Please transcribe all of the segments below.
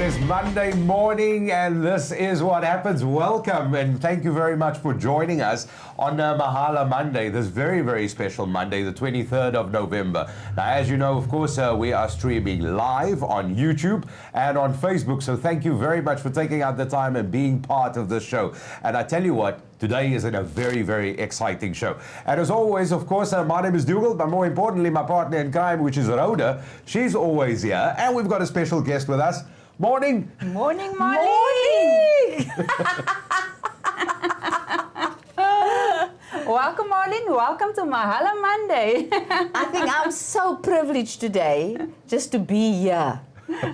is Monday morning and this is what happens. Welcome and thank you very much for joining us on Mahala Monday, this very, very special Monday, the 23rd of November. Now, as you know, of course, we are streaming live on YouTube and on Facebook. So thank you very much for taking out the time and being part of this show. And I tell you what, today is a very, very exciting show. And as always, of course, my name is Dougal, but more importantly, my partner in crime, which is Rhoda, she's always here. And we've got a special guest with us. Morning. Morning, Marlene. Welcome, Marlene. Welcome to Mahala Monday. I think I'm so privileged today just to be here.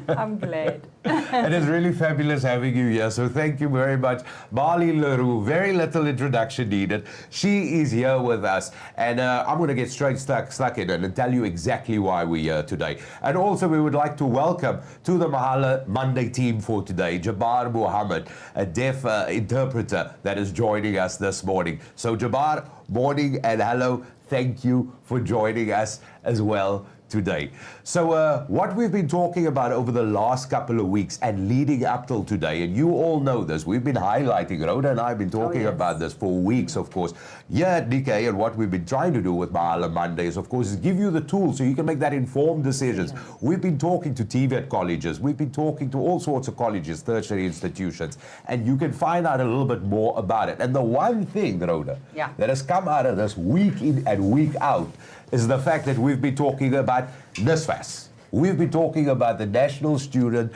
I'm glad. It is really fabulous having you here. So thank you very much. Marlene le Roux, very little introduction needed. She is here with us. And I'm going to get straight stuck in and tell you exactly why we're here today. And also we would like to welcome to the Mahala Monday team for today, Jabbar Muhammad, a deaf interpreter that is joining us this morning. So Jabbar, morning and hello. Thank you for joining us as well today. So what we've been talking about over the last couple of weeks and leading up till today, and you all know this, we've been highlighting, Rhoda and I have been talking about this for weeks, of course, here at Nickay, and what we've been trying to do with Mahala Mondays, of course, is give you the tools so you can make that informed decisions. Yeah. We've been talking to TVET colleges, we've been talking to all sorts of colleges, tertiary institutions, and you can find out a little bit more about it. And the one thing, Rhoda, that has come out of this week in and week out is the fact that we've been talking about NSFAS. We've been talking about the National Student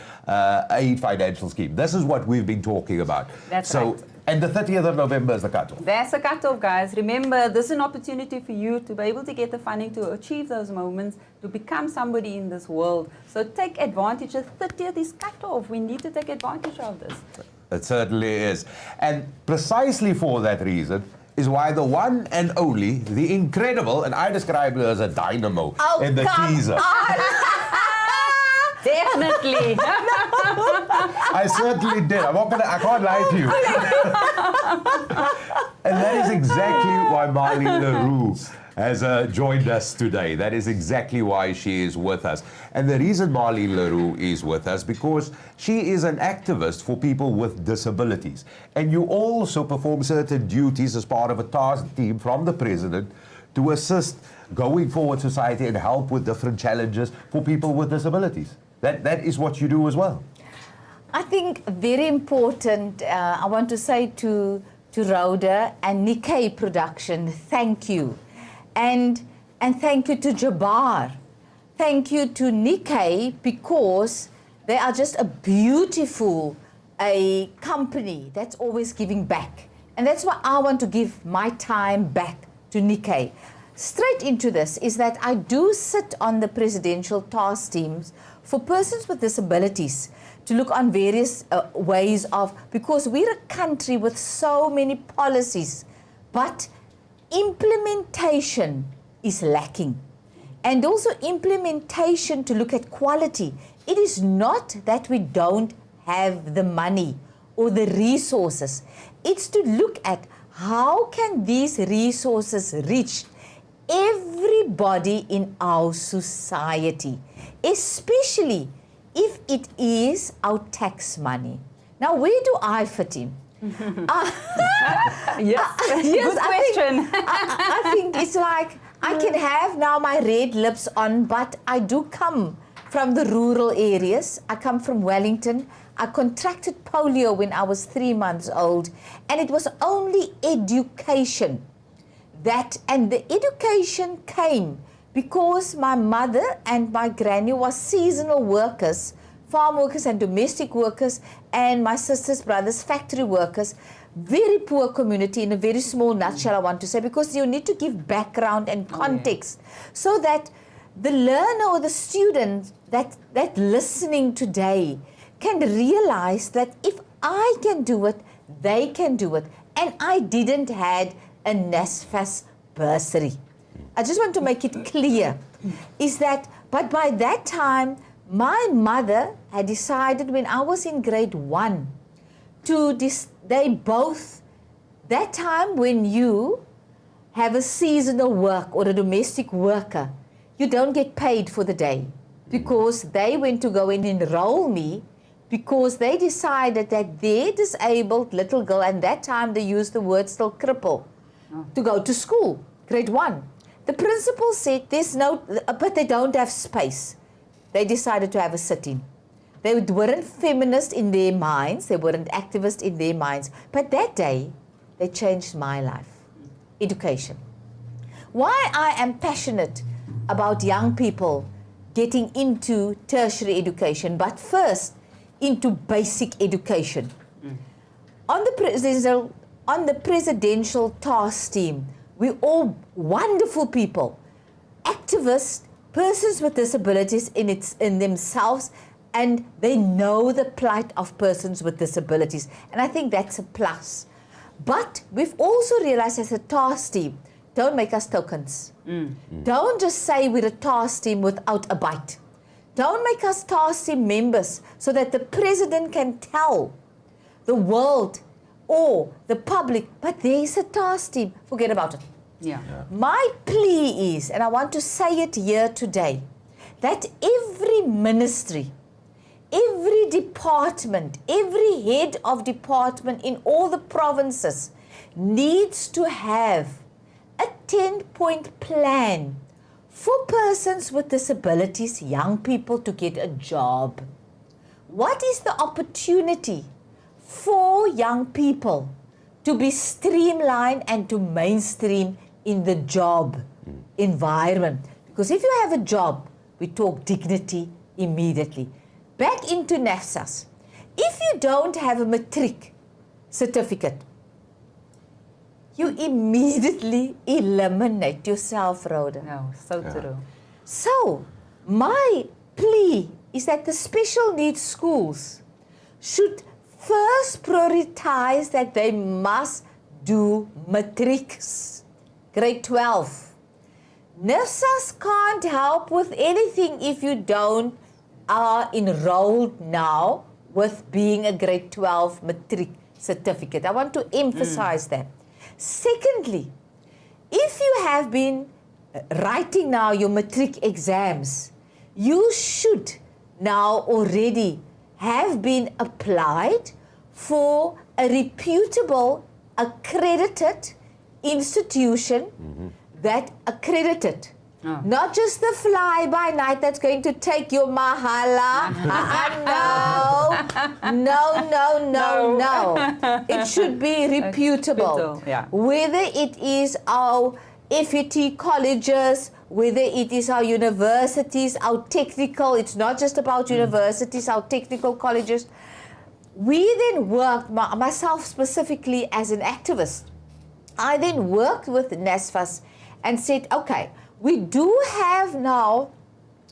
Aid Financial Scheme. This is what we've been talking about. That's right. And the 30th of November is the cutoff. That's the cutoff, guys. Remember, this is an opportunity for you to be able to get the funding to achieve those moments, to become somebody in this world. So take advantage. The 30th is cutoff. We need to take advantage of this. It certainly is. And precisely for that reason, is why the one and only, the incredible, and I describe her as a dynamo in the teaser. Definitely. I certainly did. I can't lie to you. And that is exactly why Marlene le Roux has joined us today. That is exactly why she is with us. And the reason Marlene le Roux is with us, because she is an activist for people with disabilities. And you also perform certain duties as part of a task team from the president to assist going forward society and help with different challenges for people with disabilities. That is what you do as well. I think very important, I want to say to Rhoda and Nickay Production, thank you. And thank you to Jabbar. Thank you to Nickay, because they are just a beautiful company that's always giving back. And that's why I want to give my time back to Nickay. Straight into this is that I do sit on the presidential task teams for persons with disabilities to look on various ways of, because we're a country with so many policies, but implementation is lacking. And also implementation to look at quality. It is not that we don't have the money or the resources. It's to look at how can these resources reach everybody in our society, especially if it is our tax money. Now, where do I fit in? Yes, good question. I think it's like I can have now my red lips on, but I do come from the rural areas. I come from Wellington. I contracted polio when I was 3 months old, and it was only education and the education came because my mother and my granny was seasonal workers, farm workers and domestic workers, and my sister's brothers, factory workers. Very poor community in a very small nutshell, I want to say, because you need to give background and context so that the learner or the student that listening today can realize that if I can do it, they can do it. And I didn't had a NSFAS bursary. I just want to make it clear, is that, but by that time, my mother had decided when I was in grade 1 that time when you have a seasonal work or a domestic worker, you don't get paid for the day because they went to go and enroll me because they decided that their disabled little girl, and that time they used the word still cripple, to go to school, grade 1. The principal said there's no, but they don't have space. They decided to have a sit-in. They weren't feminist in their minds, they weren't activist in their minds, but that day, they changed my life. Education. Why I am passionate about young people getting into tertiary education, but first into basic education. On the presidential task team, we're all wonderful people, activists, persons with disabilities in themselves, and they know the plight of persons with disabilities. And I think that's a plus. But we've also realized as a task team, don't make us tokens. Don't just say we're a task team without a bite. Don't make us task team members so that the president can tell the world or the public, but there's a task team. Forget about it. Yeah. My plea is, and I want to say it here today, that every ministry, every department, every head of department in all the provinces needs to have a 10-point plan for persons with disabilities, young people, to get a job. What is the opportunity for young people to be streamlined and to mainstream in the job environment? Because if you have a job, we talk dignity immediately. Back into NSFAS. If you don't have a matric certificate, you immediately eliminate yourself, Rhoda. No, so true. So, my plea is that the special needs schools should first prioritize that they must do matrics, grade 12. NSFAS can't help with anything if you don't are enrolled now with being a grade 12 matric certificate. I want to emphasize that. Secondly, if you have been writing now your matric exams, you should now already have been applied for a reputable, accredited institution that accredited. Not just the fly-by-night that's going to take your mahala. No. It should be reputable. Yeah. Whether it is our FUT colleges, whether it is our universities, our technical, it's not just about universities, our technical colleges. We then worked, myself specifically as an activist, I then worked with NSFAS and said, okay, we do have now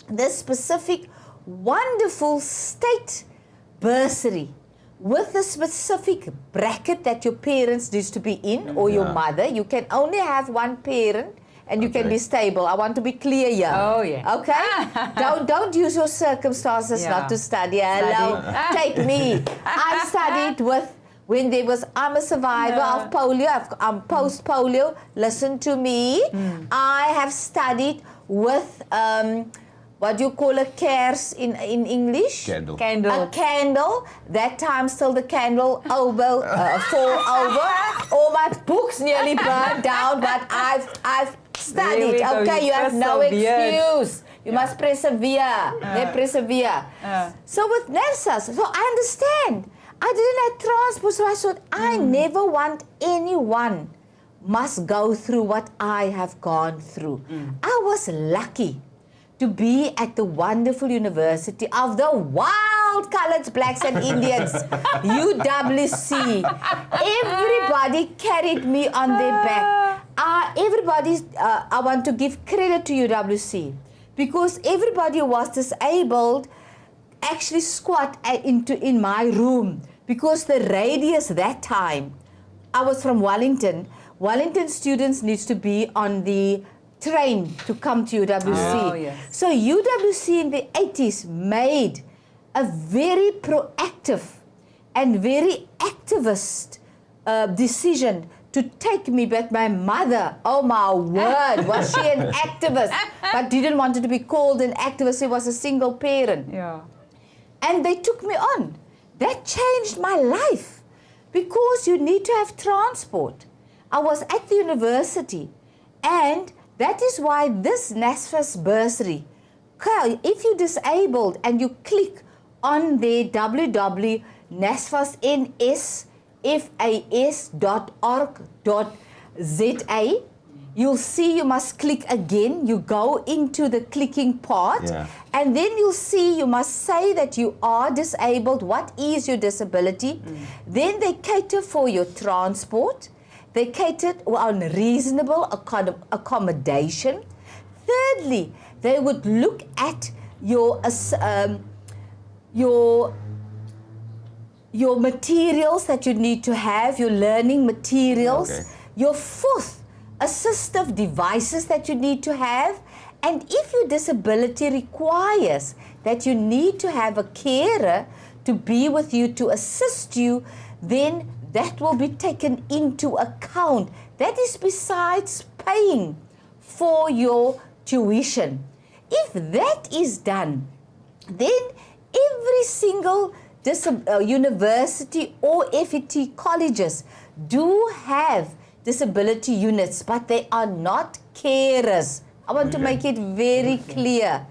this specific wonderful state bursary with a specific bracket that your parents needs to be in, or your mother. You can only have one parent and you can be stable. I want to be clear here. Oh, yeah. Okay? don't use your circumstances not to study. Hello. Take me. I studied with, when there was, I'm a survivor of polio, I'm post-polio, listen to me. I have studied with, what do you call a cares in English? Candle. A candle. That time still the candle over, fall over. All my books nearly burned down, but I've studied. Okay, you have no excuse. You must persevere. They persevere. So with NSFAS, so I understand. I didn't have transport, so I thought, I never want anyone must go through what I have gone through. I was lucky to be at the wonderful University of the Wild Colored Blacks and Indians, UWC. Everybody carried me on their back. I want to give credit to UWC because everybody who was disabled actually squat in my room because the radius that time, I was from Wellington. Wellington students needs to be on the train to come to UWC. So UWC in the 80s made a very proactive and very activist decision to take me back. My mother, oh my word, was she an activist, but didn't want to be called an activist. She was a single parent. Yeah. And they took me on. That changed my life because you need to have transport. I was at the university, and that is why this NSFAS bursary, if you're disabled and you click on the www.nsfas.org.za, you'll see you must click again. You go into the clicking part, and then you'll see you must say that you are disabled. What is your disability? Then they cater for your transport. They cater on reasonable accommodation. Thirdly, they would look at your materials that you need to have, your learning materials. Okay. Your fourth, assistive devices that you need to have. And if your disability requires that you need to have a carer to be with you, to assist you, then that will be taken into account. That is besides paying for your tuition. If that is done, then every single university or FET colleges do have disability units, but they are not carers. I want to make it very clear.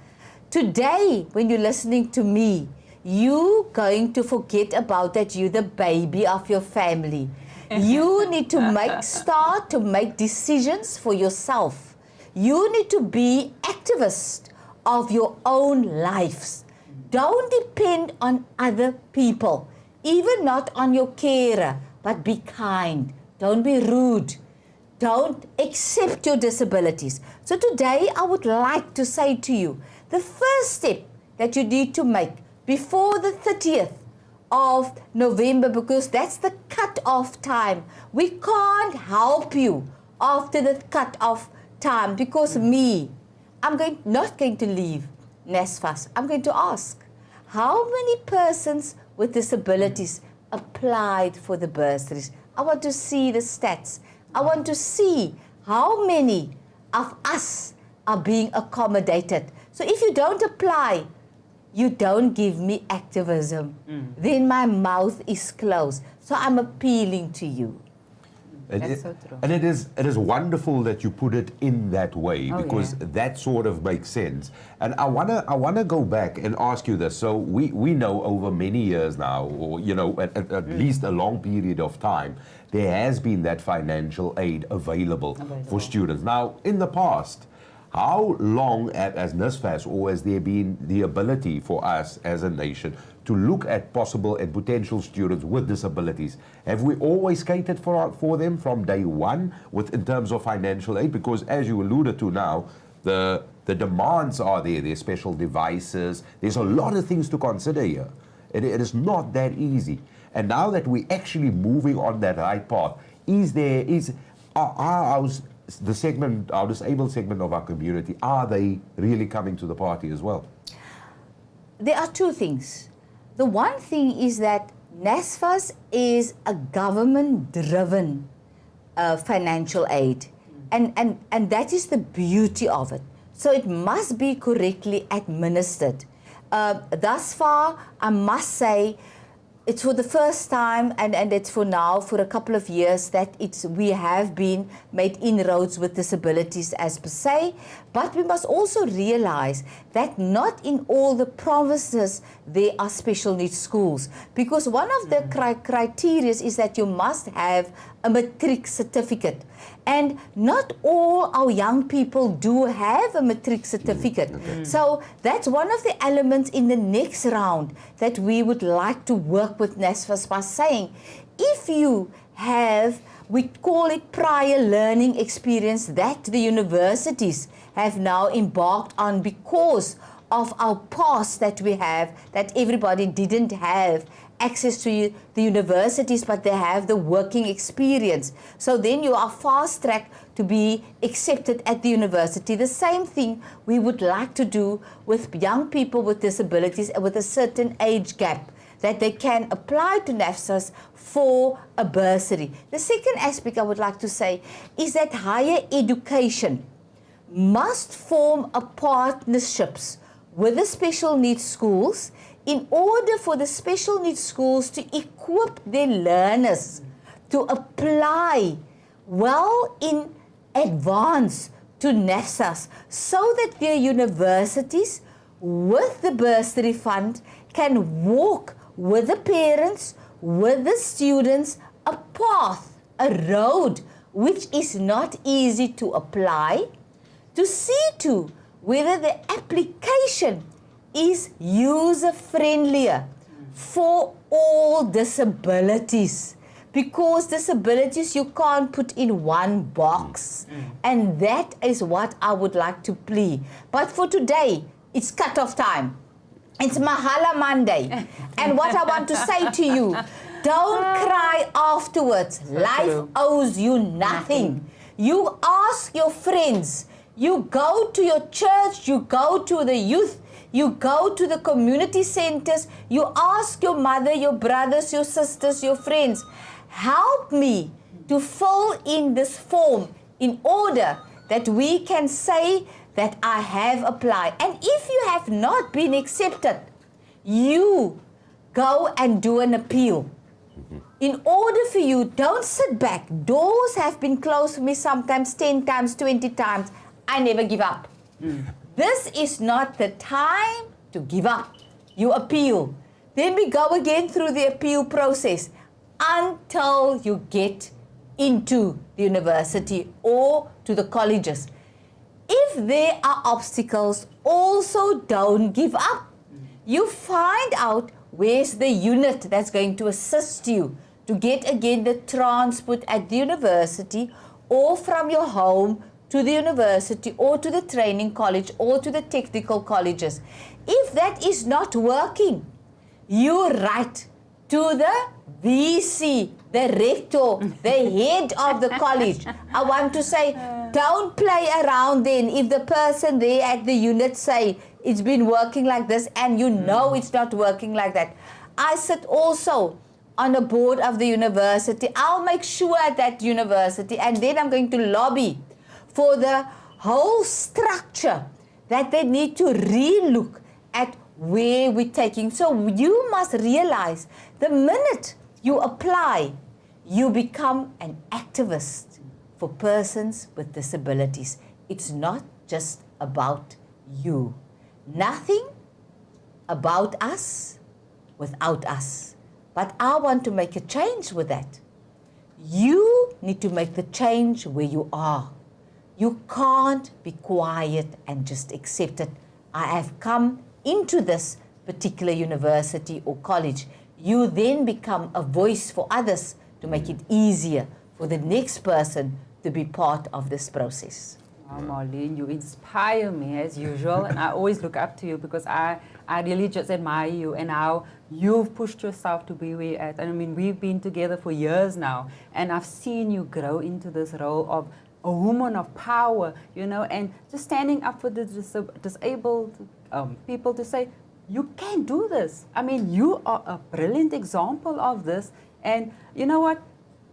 Today, when you're listening to me, you're going to forget about that you're the baby of your family. You need to start to make decisions for yourself. You need to be activist of your own lives. Don't depend on other people, even not on your carer, but be kind. Don't be rude. Don't accept your disabilities. So today I would like to say to you, the first step that you need to make before the 30th of November, because that's the cut-off time. We can't help you after the cut-off time because I'm not going to leave NSFAS. I'm going to ask, how many persons with disabilities applied for the bursaries? I want to see the stats. I want to see how many of us are being accommodated. So if you don't apply, you don't give me activism, then my mouth is closed. So I'm appealing to you. That's so true. And it is wonderful that you put it in that way, because that sort of makes sense. And I wanna go back and ask you this. So we know over many years now, or at least a long period of time, there has been that financial aid available for students. Now, in the past, how long as NSFAS, or has there been the ability for us as a nation to look at possible and potential students with disabilities? Have we always catered for them from day one in terms of financial aid? Because as you alluded to now, the demands are there. There's special devices. There's a lot of things to consider here. It is not that easy. And now that we're actually moving on that right path, our disabled segment of our community, are they really coming to the party as well? There are two things. The one thing is that NSFAS is a government-driven financial aid, and that is the beauty of it. So it must be correctly administered. Thus far, I must say, it's for the first time, and it's for now, for a couple of years, that we have been made inroads with disabilities as per se. But we must also realize that not in all the provinces there are special needs schools. Because one of the criteria is that you must have a matric certificate. And not all our young people do have a matric certificate. So that's one of the elements in the next round that we would like to work with NSFAS by saying, if you have, we call it prior learning experience that the universities have now embarked on because of our past that we have, that everybody didn't have access to the universities, but they have the working experience. So then you are fast tracked to be accepted at the university. The same thing we would like to do with young people with disabilities with a certain age gap, that they can apply to NSFAS for a bursary. The second aspect I would like to say is that higher education must form a partnerships with the special needs schools in order for the special needs schools to equip their learners to apply well in advance to NSFAS so that their universities with the bursary fund can walk with the parents, with the students, a path, a road which is not easy to apply, to see to whether the application is user-friendlier for all disabilities. Because disabilities you can't put in one box. And that is what I would like to plea. But for today, it's cut-off time. It's Mahala Monday. And what I want to say to you, don't cry afterwards. Life owes you nothing. You ask your friends. You go to your church. You go to the youth. You go to the community centers. You ask your mother, your brothers, your sisters, your friends. Help me to fill in this form in order that we can say that I have applied. And if you have not been accepted, you go and do an appeal. In order for you, don't sit back. Doors have been closed for me sometimes 10 times, 20 times. I never give up. This is not the time to give up. You appeal. Then we go again through the appeal process until you get into the university or to the colleges. If there are obstacles, also don't give up. You find out where's the unit that's going to assist you to get again the transport at the university or from your home to the university or to the training college or to the technical colleges. If that is not working, you write to the VC, the rector, the head of the college. I want to say, don't play around then. If the person there at the unit say, it's been working like this and you know it's not working like that. I sit also on the board of the university. I'll make sure at that university and then I'm going to lobby for the whole structure that they need to re-look at where we're taking. So you must realize the minute you apply, you become an activist for persons with disabilities. It's not just about you. Nothing about us without us. But I want to make a change with that. You need to make the change where you are. You can't be quiet and just accept it. I have come into this particular university or college. You then become a voice for others to make it easier for the next person to be part of this process. Wow, Marlene, you inspire me as usual, and I always look up to you because I really just admire you and how you've pushed yourself to be where you're at. I mean, we've been together for years now, and I've seen you grow into this role of a woman of power, you know, and just standing up for the disabled people to say, you can do this. I mean, you are a brilliant example of this. And you know what,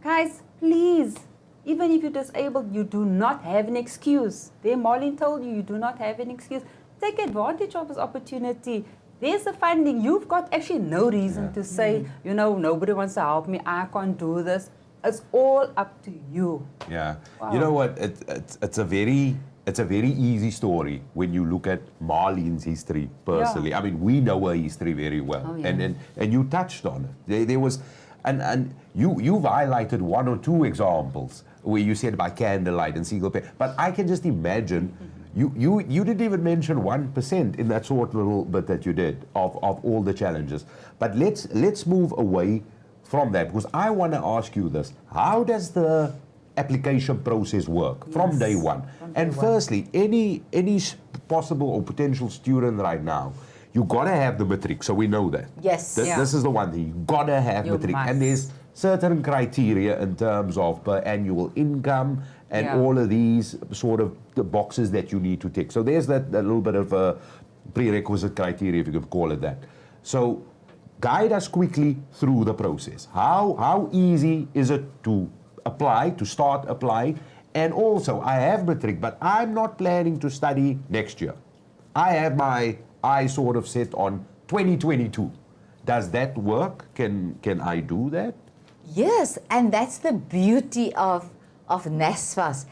guys, please, even if you're disabled, you do not have an excuse. There, Marlene told you, you do not have an excuse. Take advantage of this opportunity. There's the funding. You've got actually no reason to say, you know, nobody wants to help me. I can't do this. It's all up to you. Yeah. Wow. You know what? It's a very easy story when you look at Marlene's history personally. Yeah. I mean, we know her history very well. Oh, yeah. And you touched on it. There was, and you've highlighted one or two examples where you said by candlelight and single parent. But I can just imagine, you didn't even mention 1% in that short little bit that you did of all the challenges. But let's move away from that, because I want to ask you this. How does the application process work from day one? And firstly, any possible or potential student right now, you gotta have the matric, so we know that. Yes. This is the one thing, you gotta have You matric. must. And there's certain criteria in terms of per annual income and all of these sort of the boxes that you need to tick. So there's that little bit of a prerequisite criteria, if you could call it that. So guide us quickly through the process. How easy is it to apply, to start applying? And also, I have matric, but I'm not planning to study next year. I have my I sort of set on 2022. Does that work? Can I do that? Yes, and that's the beauty of NSFAS.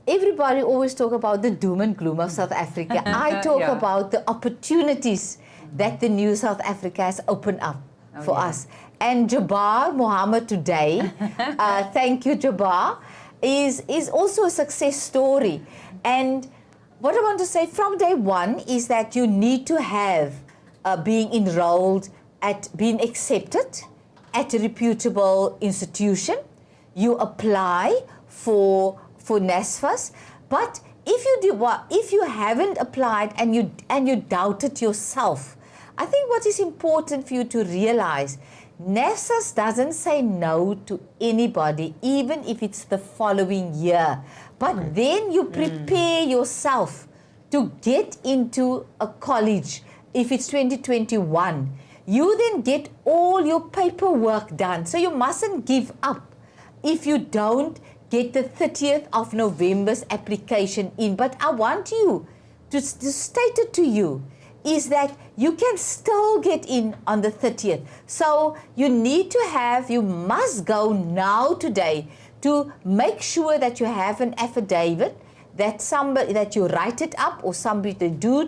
Everybody always talk about the doom and gloom of South Africa. I talk Yeah. about the opportunities that the new South Africa has opened up for us. And Jabbar Mohammed today, thank you Jabbar, is also a success story. And what I want to say from day one is that you need to have being enrolled at being accepted at a reputable institution. You apply for NSFAS, but if you haven't applied and you doubted yourself, I think what is important for you to realize, NSFAS doesn't say no to anybody, even if it's the following year. But then you prepare yourself to get into a college. If it's 2021, you then get all your paperwork done. So you mustn't give up if you don't get the 30th of November's application in. But I want you to state it to you, is that you can still get in on the 30th. So you must go now today to make sure that you have an affidavit, that you write it up, or somebody do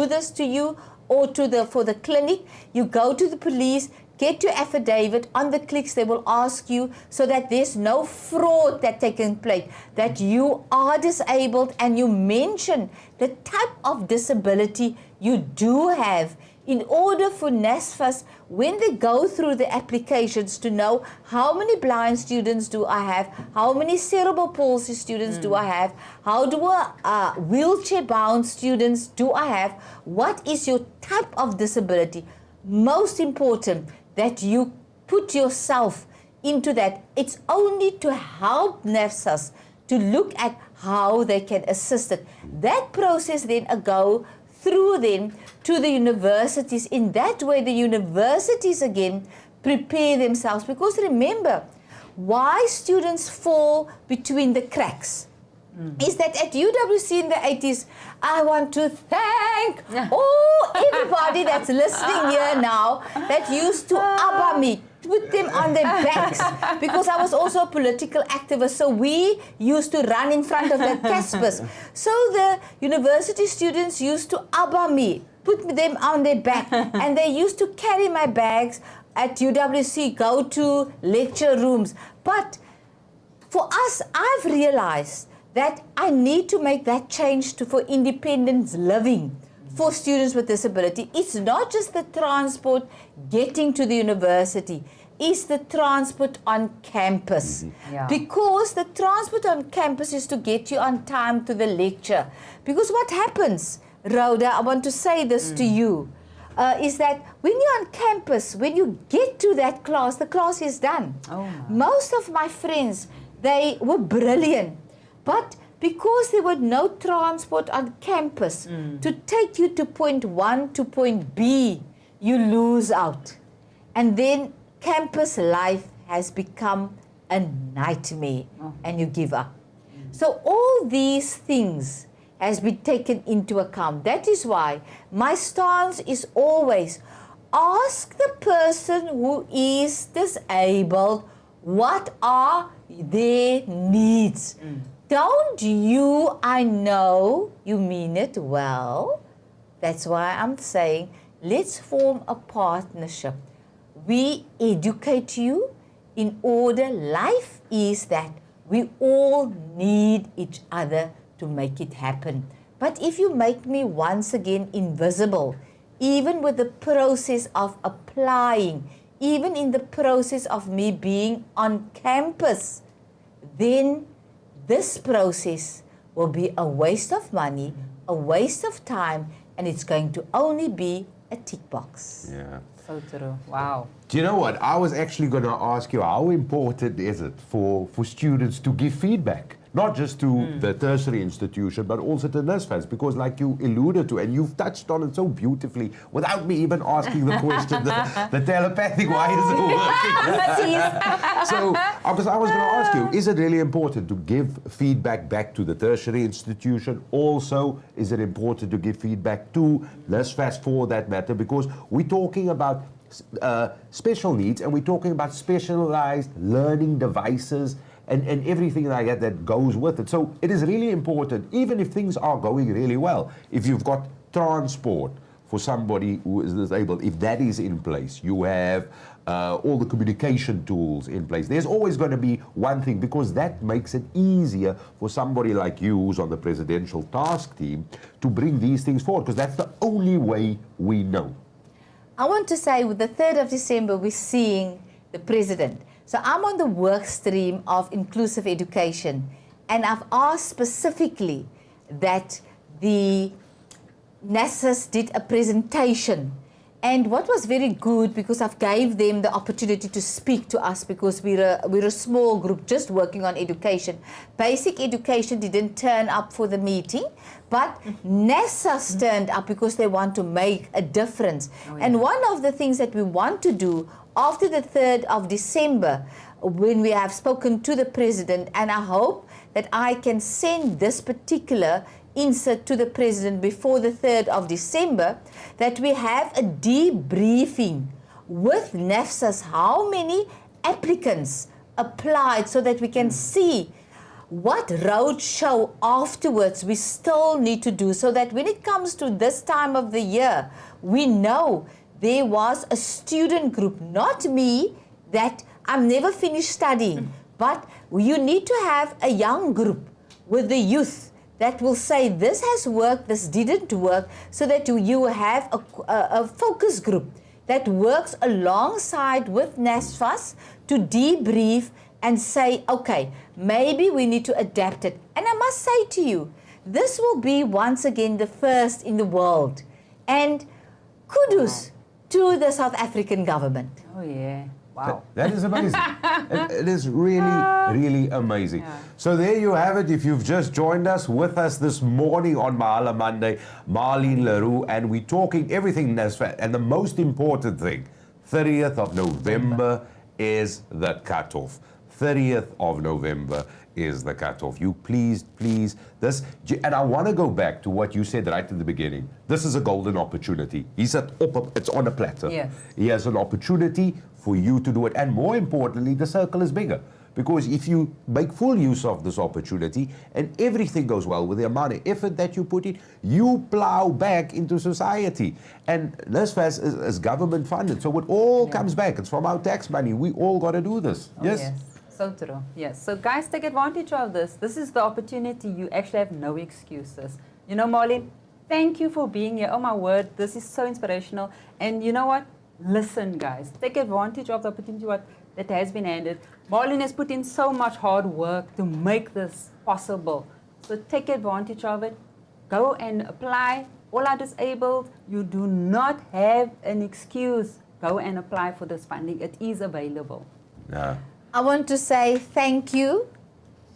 this to you, or for the clinic. You go to the police, get your affidavit. On the clicks they will ask you, so that there's no fraud that taking place, that you are disabled, and you mention the type of disability you do have, in order for NSFAS, when they go through the applications, to know how many blind students do I have, how many cerebral palsy students do I have, how do wheelchair-bound students do I have, what is your type of disability. Most important, that you put yourself into that. It's only to help NSFAS to look at how they can assist it. That process then go through them to the universities. In that way, the universities again prepare themselves. Because remember, why students fall between the cracks is that at UWC in the 80s, I want to thank everybody that's listening here now that used to ABBA me, put them on their backs, because I was also a political activist. So we used to run in front of the Caspers. So the university students used to ABBA me, put them on their back, and they used to carry my bags at UWC, go to lecture rooms. But for us, I've realized that I need to make that change for independent living for students with disability. It's not just the transport getting to the university, it's the transport on campus. Yeah. Because the transport on campus is to get you on time to the lecture. Because what happens, Rhoda, I want to say this to you, is that when you're on campus, when you get to that class, the class is done. Most of my friends, they were brilliant. But because there were no transport on campus to take you to point 1 to point B, you lose out. And then campus life has become a nightmare and you give up. So all these things has been taken into account. That is why my stance is always ask the person who is disabled what are their needs. Don't you, I know you mean it well. That's why I'm saying, let's form a partnership. We educate you in order. Life is that we all need each other to make it happen. But if you make me once again invisible, even with the process of applying, even in the process of me being on campus, then this process will be a waste of money, a waste of time, and it's going to only be a tick box. Yeah. So true. Wow. Do you know what? I was actually going to ask you, how important is it for students to give feedback not just to the tertiary institution, but also to NSFAS, because like you alluded to, and you've touched on it so beautifully, without me even asking the question, the telepathic, why is it working? So, because I was going to ask you, is it really important to give feedback back to the tertiary institution? Also, is it important to give feedback to NSFAS for that matter? Because we're talking about special needs, and we're talking about specialized learning devices and everything like that goes with it. So it is really important, even if things are going really well, if you've got transport for somebody who is disabled, if that is in place, you have all the communication tools in place. There's always going to be one thing, because that makes it easier for somebody like you who's on the presidential task team to bring these things forward, because that's the only way we know. I want to say with the 3rd of December, we're seeing the president. So I'm on the work stream of inclusive education, and I've asked specifically that the NSFAS did a presentation. And what was very good, because I've gave them the opportunity to speak to us, because we're a small group just working on education. Basic education didn't turn up for the meeting, but NSFAS turned up because they want to make a difference. Oh, yeah. And one of the things that we want to do after the 3rd of December, when we have spoken to the president, and I hope that I can send this particular insert to the president before the 3rd of December, that we have a debriefing with NSFAS, how many applicants applied, so that we can see what road show afterwards we still need to do, so that when it comes to this time of the year, we know there was a student group, not me, that I'm never finished studying, but you need to have a young group with the youth that will say this has worked, this didn't work, so that you have a focus group that works alongside with NSFAS to debrief and say, okay, maybe we need to adapt it. And I must say to you, this will be once again the first in the world. And kudos to the South African government. Oh, yeah. Wow. That is amazing. It is really, really amazing. Yeah. So there you have it. If you've just joined us with us this morning on Mahala Monday, Marlene le Roux, and we're talking everything NSFAS. And the most important thing, 30th of November is the cutoff. 30th of November is the cutoff. You please, this, and I want to go back to what you said right at the beginning. This is a golden opportunity. It's on a platter. Yes. He has an opportunity for you to do it. And more importantly, the circle is bigger. Because if you make full use of this opportunity and everything goes well with the amount of effort that you put in, you plow back into society. And NSFAS is government funded, so it all comes back. It's from our tax money. We all got to do this. Oh, yes? So true. Yes. So guys, take advantage of this. This is the opportunity. You actually have no excuses. You know, Marlene, thank you for being here. Oh my word, this is so inspirational. And you know what? Listen, guys, take advantage of the opportunity that has been handed. Marlene has put in so much hard work to make this possible. So take advantage of it. Go and apply. All are disabled. You do not have an excuse. Go and apply for this funding. It is available. Yeah. I want to say thank you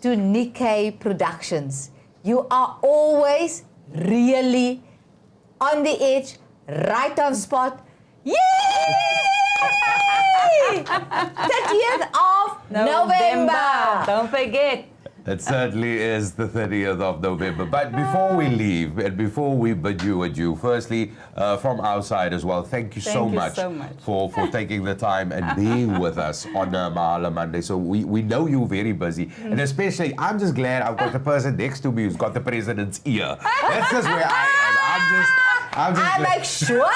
to Nickay Productions. You are always really on the edge, right on spot. Yay! 30th of November. Don't forget. It certainly is the 30th of November. But before we leave, and before we bid you adieu, firstly, from our side as well, thank you so much for taking the time and being with us on Mahala Monday. So we know you're very busy. And especially, I'm just glad I've got the person next to me who's got the president's ear. That's just where I am. I make sure.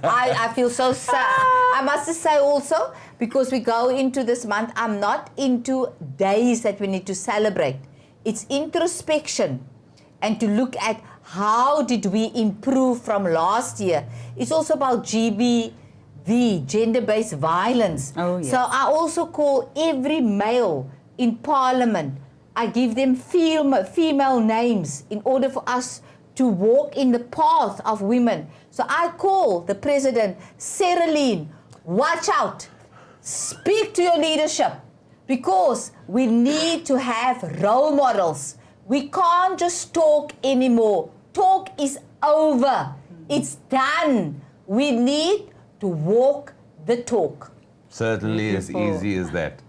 I feel so sad. I must say also, because we go into this month, I'm not into days that we need to celebrate. It's introspection and to look at how did we improve from last year. It's also about GBV, gender-based violence. Oh, yes. So I also call every male in parliament. I give them female names in order for us to walk in the path of women. So I call the president, Sarah Leen, watch out. Speak to your leadership. because we need to have role models. We can't just talk anymore. Talk is over. It's done. We need to walk the talk. Certainly as easy as that.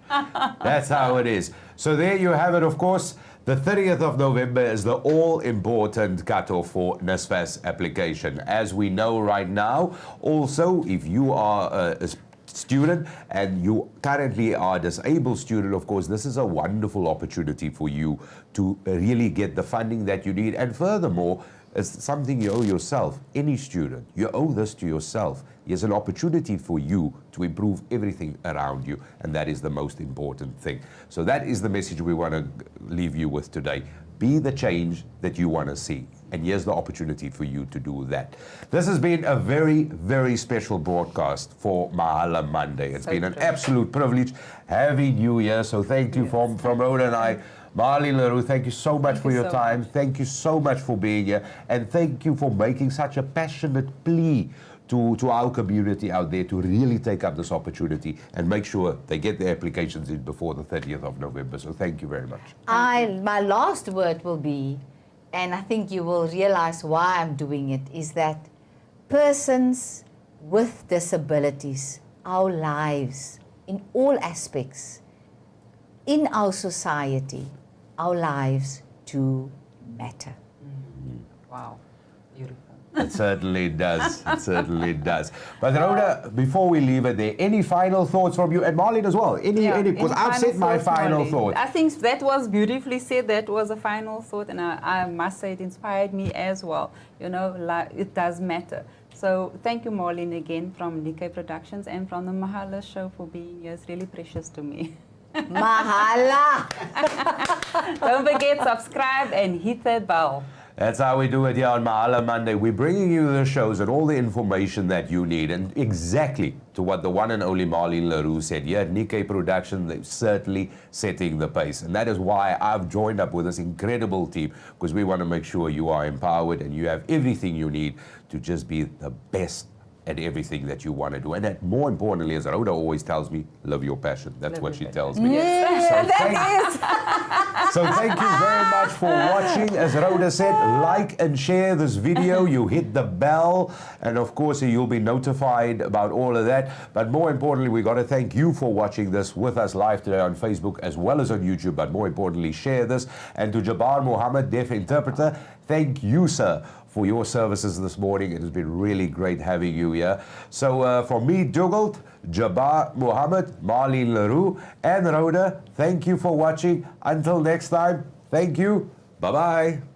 That's how it is. So there you have it, of course. The 30th of November is the all-important cutoff for NSFAS application. As we know right now, also, if you are a student and you currently are a disabled student, of course, this is a wonderful opportunity for you to really get the funding that you need. And furthermore, it's something you owe yourself. Any student, you owe this to yourself. Here's an opportunity for you to improve everything around you, and that is the most important thing. So that is the message we want to leave you with today. Be the change that you want to see, and here's the opportunity for you to do that. This has been a very, very special broadcast for Mahala Monday. It's been an absolute privilege having you here, so thank you from Rhoda and I. Marlene le Roux, thank you so much for your time. Thank you so much for being here. And thank you for making such a passionate plea to our community out there to really take up this opportunity and make sure they get their applications in before the 30th of November. So thank you very much. My last word will be, and I think you will realize why I'm doing it, is that persons with disabilities, our lives, in all aspects, in our society, our lives do matter. Wow, beautiful. It certainly does. It certainly does. But Rhoda, before we leave it there, any final thoughts from you and Marlene as well? Any? Because I've said my final thought. I think that was beautifully said. That was a final thought, and I must say it inspired me as well. You know, it does matter. So thank you, Marlene, again from Nickay Productions and from the Mahala Show for being here. It's really precious to me. Mahala! Don't forget, subscribe and hit that bell. That's how we do it here on Mahala Monday. We're bringing you the shows and all the information that you need, and exactly to what the one and only Marlene le Roux said. Here at Nickay Production, they're certainly setting the pace. And that is why I've joined up with this incredible team, because we want to make sure you are empowered and you have everything you need to just be the best at everything that you want to do. And that, more importantly, as Rhoda always tells me, love your passion. That's what she tells me. So thank you very much for watching. As Rhoda said, like and share this video. You hit the bell, and of course you'll be notified about all of that. But more importantly, we got to thank you for watching this with us live today on Facebook as well as on YouTube. But more importantly, share this. And to Jabbar Muhammad, deaf interpreter, thank you, sir, for your services this morning. It has been really great having you here. So for me, Dougal, Jabbar Muhammad, Marlene le Roux, and Rhoda, thank you for watching. Until next time, thank you. Bye-bye.